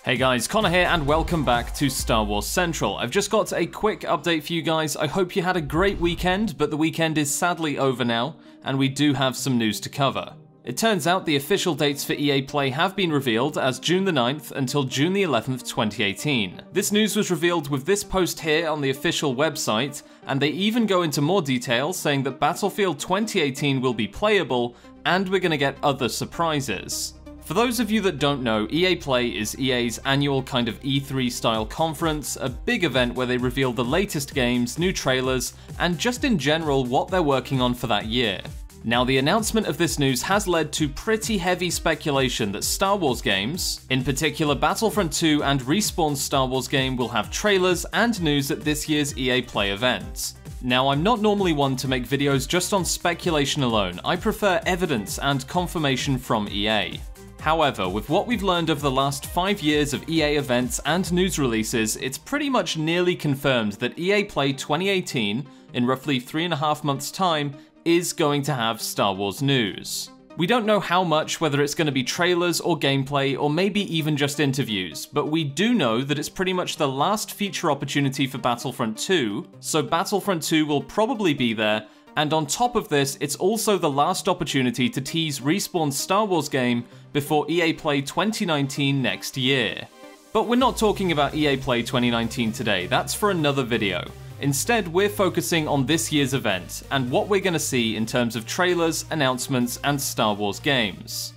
Hey guys, Connor here and welcome back to Star Wars Central. I've just got a quick update for you guys. I hope you had a great weekend, but the weekend is sadly over now, and we do have some news to cover. It turns out the official dates for EAPlay have been revealed as June the 9th until June the 11th, 2018. This news was revealed with this post here on the official website, and they even go into more detail saying that Battlefield 2018 will be playable, and we're gonna get other surprises. For those of you that don't know, EAPlay is EA's annual kind of E3 style conference, a big event where they reveal the latest games, new trailers, and just in general what they're working on for that year. Now, the announcement of this news has led to pretty heavy speculation that Star Wars games, in particular Battlefront 2 and Respawn's Star Wars game, will have trailers and news at this year's EAPlay event. Now, I'm not normally one to make videos just on speculation alone. I prefer evidence and confirmation from EA. However, with what we've learned over the last 5 years of EA events and news releases, it's pretty much nearly confirmed that EAPlay 2018, in roughly 3.5 months' time, is going to have Star Wars news. We don't know how much, whether it's going to be trailers or gameplay or maybe even just interviews, but we do know that it's pretty much the last feature opportunity for Battlefront 2, so Battlefront 2 will probably be there, and on top of this, it's also the last opportunity to tease Respawn's Star Wars game before EAPlay 2019 next year. But we're not talking about EAPlay 2019 today, that's for another video. Instead, we're focusing on this year's event, and what we're going to see in terms of trailers, announcements, and Star Wars games.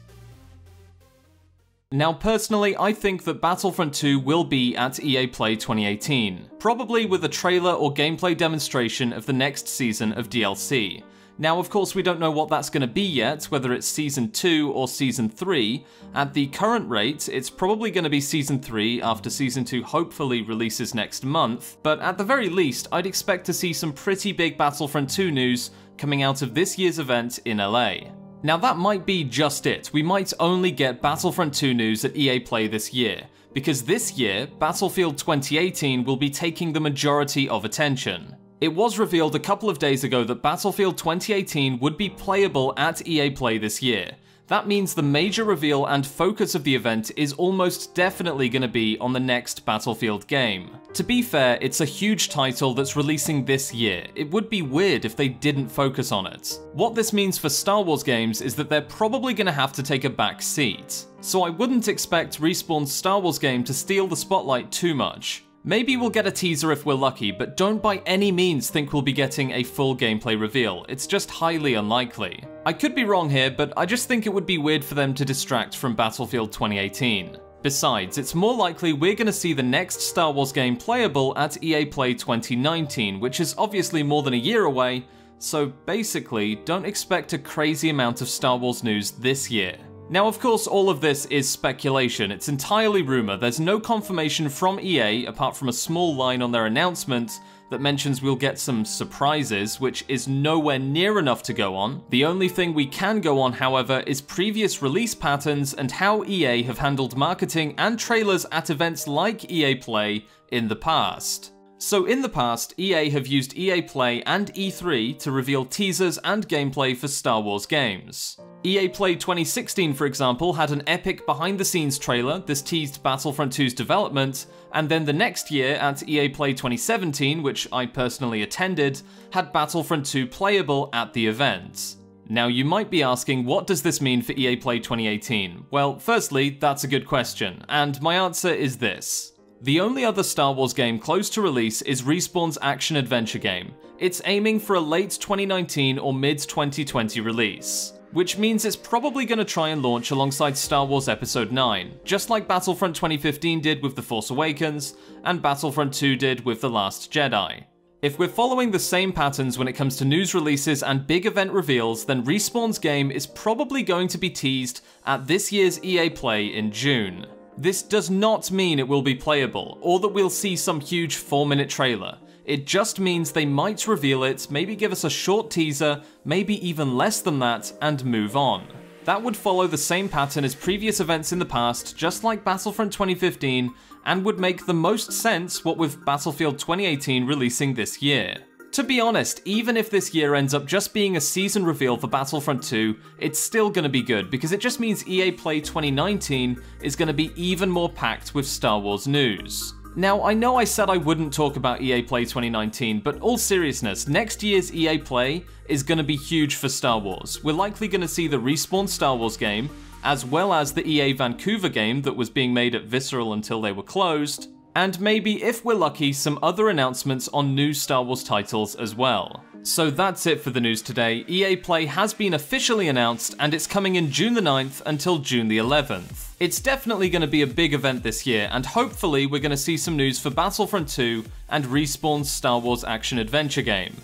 Now, personally, I think that Battlefront 2 will be at EAPlay 2018, probably with a trailer or gameplay demonstration of the next season of DLC. Now, of course, we don't know what that's going to be yet, whether it's Season 2 or Season 3. At the current rate, it's probably going to be Season 3 after Season 2 hopefully releases next month, but at the very least, I'd expect to see some pretty big Battlefront 2 news coming out of this year's event in LA. Now, that might be just it. We might only get Battlefront 2 news at EAPlay this year, because this year, Battlefield 2018 will be taking the majority of attention. It was revealed a couple of days ago that Battlefield 2018 would be playable at EAPlay this year. That means the major reveal and focus of the event is almost definitely going to be on the next Battlefield game. To be fair, it's a huge title that's releasing this year. It would be weird if they didn't focus on it. What this means for Star Wars games is that they're probably going to have to take a back seat. So I wouldn't expect Respawn's Star Wars game to steal the spotlight too much. Maybe we'll get a teaser if we're lucky, but don't by any means think we'll be getting a full gameplay reveal. It's just highly unlikely. I could be wrong here, but I just think it would be weird for them to distract from Battlefield 2018. Besides, it's more likely we're going to see the next Star Wars game playable at EAPlay 2019, which is obviously more than a year away, so basically, don't expect a crazy amount of Star Wars news this year. Now, of course, all of this is speculation. It's entirely rumor. There's no confirmation from EA, apart from a small line on their announcement that mentions we'll get some surprises, which is nowhere near enough to go on. The only thing we can go on, however, is previous release patterns and how EA have handled marketing and trailers at events like EAPlay in the past. So in the past, EA have used EAPlay and E3 to reveal teasers and gameplay for Star Wars games. EAPlay 2016, for example, had an epic behind-the-scenes trailer. This teased Battlefront 2's development, and then the next year at EAPlay 2017, which I personally attended, had Battlefront 2 playable at the event. Now, you might be asking, what does this mean for EAPlay 2018? Well, firstly, that's a good question, and my answer is this. The only other Star Wars game close to release is Respawn's action-adventure game. It's aiming for a late 2019 or mid-2020 release, which means it's probably going to try and launch alongside Star Wars Episode 9, just like Battlefront 2015 did with The Force Awakens, and Battlefront 2 did with The Last Jedi. If we're following the same patterns when it comes to news releases and big event reveals, then Respawn's game is probably going to be teased at this year's EAPlay in June. This does not mean it will be playable, or that we'll see some huge 4-minute trailer. It just means they might reveal it, maybe give us a short teaser, maybe even less than that, and move on. That would follow the same pattern as previous events in the past, just like Battlefront 2015, and would make the most sense what with Battlefield 2018 releasing this year. To be honest, even if this year ends up just being a season reveal for Battlefront 2, it's still gonna be good, because it just means EAPlay 2019 is gonna be even more packed with Star Wars news. Now, I know I said I wouldn't talk about EAPlay 2019, but all seriousness, next year's EAPlay is gonna be huge for Star Wars. We're likely gonna see the Respawn Star Wars game, as well as the EA Vancouver game that was being made at Visceral until they were closed, and maybe, if we're lucky, some other announcements on new Star Wars titles as well. So that's it for the news today. EAPlay has been officially announced, and it's coming in June the 9th until June the 11th. It's definitely going to be a big event this year, and hopefully we're going to see some news for Battlefront 2 and Respawn's Star Wars action-adventure game.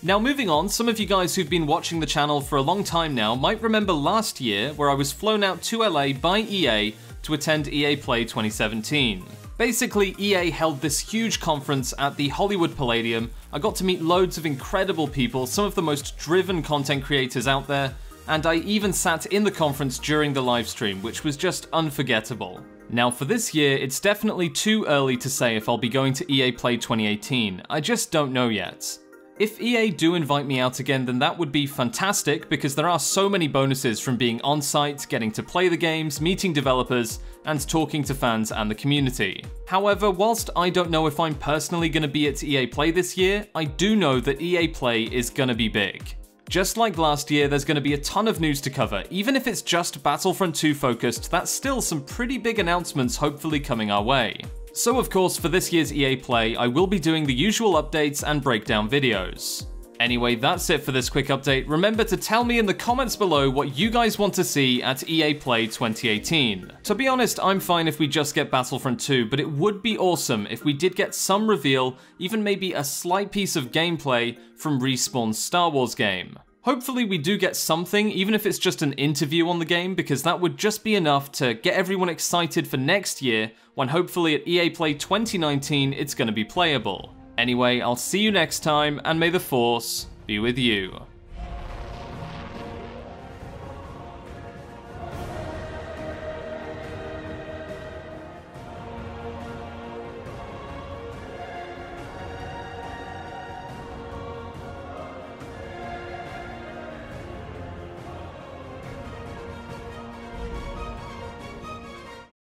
Now moving on, some of you guys who've been watching the channel for a long time now might remember last year where I was flown out to LA by EA to attend EAPlay 2017. Basically, EA held this huge conference at the Hollywood Palladium. I got to meet loads of incredible people, some of the most driven content creators out there, and I even sat in the conference during the livestream, which was just unforgettable. Now for this year, it's definitely too early to say if I'll be going to EAPlay 2018, I just don't know yet. If EA do invite me out again, then that would be fantastic, because there are so many bonuses from being on site, getting to play the games, meeting developers, and talking to fans and the community. However, whilst I don't know if I'm personally going to be at EAPlay this year, I do know that EAPlay is going to be big. Just like last year, there's going to be a ton of news to cover. Even if it's just Battlefront 2 focused, that's still some pretty big announcements hopefully coming our way. So of course, for this year's EAPlay, I will be doing the usual updates and breakdown videos. Anyway, that's it for this quick update. Remember to tell me in the comments below what you guys want to see at EAPlay 2018. To be honest, I'm fine if we just get Battlefront 2, but it would be awesome if we did get some reveal, even maybe a slight piece of gameplay from Respawn's Star Wars game. Hopefully we do get something, even if it's just an interview on the game, because that would just be enough to get everyone excited for next year, when hopefully at EAPlay 2019 it's going to be playable. Anyway, I'll see you next time, and may the Force be with you.